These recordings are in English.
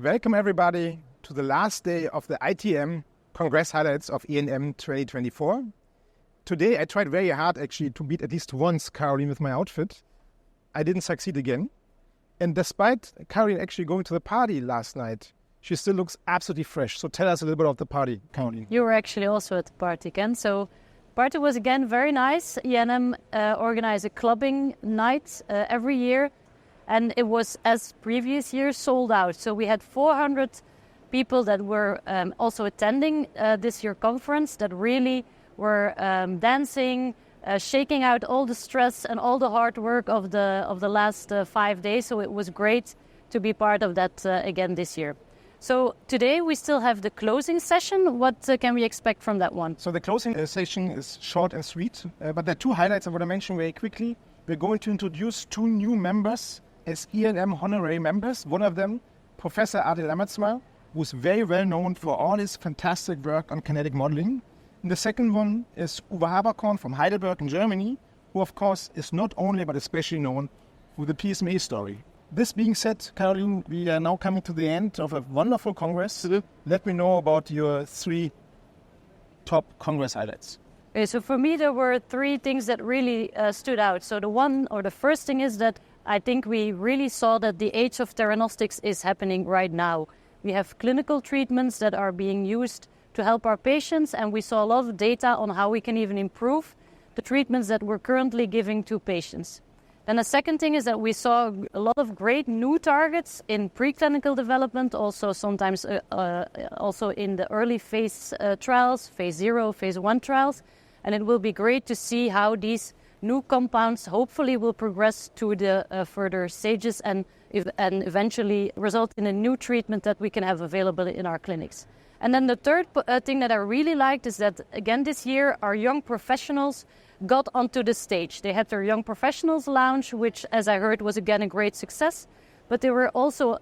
Welcome everybody to the last day of the ITM Congress highlights of EANM 2024. Today I tried very hard actually to beat at least once Karolien with my outfit. I didn't succeed again. And despite Karolien actually going to the party last night, she still looks absolutely fresh. So tell us a little bit of the party, Karolien. You were actually also at the party again. So party was again very nice. EANM organized a clubbing night every year. And it was, as previous years, sold out. So we had 400 people that were also attending this year conference that really were dancing, shaking out all the stress and all the hard work of the last 5 days. So it was great to be part of that again this year. So today we still have the closing session. What can we expect from that one? So the closing session is short and sweet, but there are two highlights I want to mention very quickly. We're going to introduce two new members as EANM honorary members. One of them, Professor Adil Lammertsma, who's very well known for all his fantastic work on kinetic modeling. And the second one is Uwe Haberkorn from Heidelberg in Germany, who of course is not only but especially known for the PSMA story. This being said, Karolien, we are now coming to the end of a wonderful Congress. Let me know about your three top Congress highlights. Okay, so for me there were three things that really stood out. So the first thing is that I think we really saw that the age of theranostics is happening right now. We have clinical treatments that are being used to help our patients, and we saw a lot of data on how we can even improve the treatments that we're currently giving to patients. Then the second thing is that we saw a lot of great new targets in preclinical development, also sometimes also in the early phase trials, phase 0, phase 1 trials. And it will be great to see how these new compounds hopefully will progress to the further stages and eventually result in a new treatment that we can have available in our clinics. And then the third thing that I really liked is that, again, this year our young professionals got onto the stage. They had their Young Professionals Lounge, which, as I heard, was again a great success. But they were also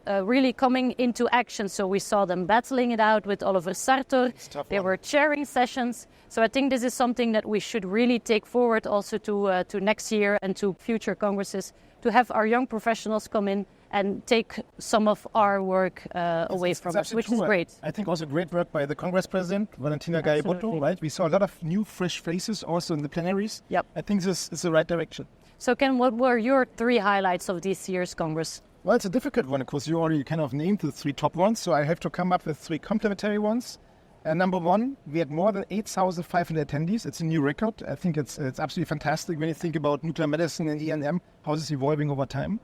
really coming into action. So we saw them battling it out with Oliver Sartor. They were chairing sessions. So I think this is something that we should really take forward also to next year and to future congresses, to have our young professionals come in and take some of our work away from us, which is great. I think also great work by the Congress President, Valentina Gaibotto, right? We saw a lot of new, fresh faces also in the plenaries. Yep. I think this is the right direction. So Ken, what were your three highlights of this year's Congress? Well, it's a difficult one because you already kind of named the three top ones, so I have to come up with three complementary ones. Number one, we had more than 8,500 attendees. It's a new record. I think it's absolutely fantastic when you think about nuclear medicine and EANM, how this is evolving over time.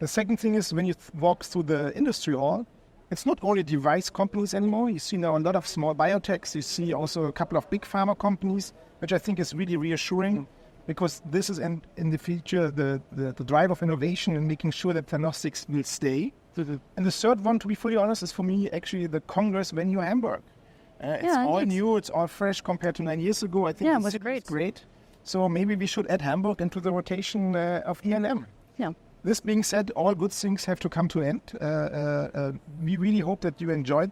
The second thing is when you walk through the industry hall, it's not only device companies anymore. You see now a lot of small biotechs. You see also a couple of big pharma companies, which I think is really reassuring because this is in the future the drive of innovation and making sure that theranostics will stay. And the third one, to be fully honest, is for me actually the Congress venue Hamburg. It's all new, it's all fresh compared to 9 years ago. I think it was great. So maybe we should add Hamburg into the rotation of EANM. Yeah. This being said, all good things have to come to an end. We really hope that you enjoyed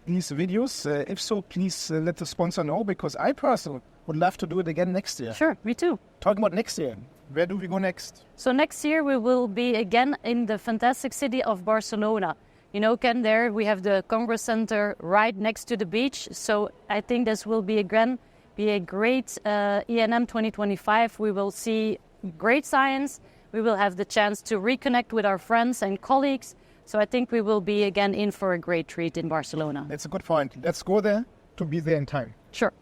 these videos. If so, please let the sponsor know, because I personally would love to do it again next year. Sure, me too. Talking about next year, where do we go next? So next year we will be again in the fantastic city of Barcelona. You know, Ken, there we have the Congress Center right next to the beach. So I think this will be again a great EANM 2025. We will see great science. We will have the chance to reconnect with our friends and colleagues. So I think we will be again in for a great treat in Barcelona. That's a good point. Let's go there to be there in time. Sure.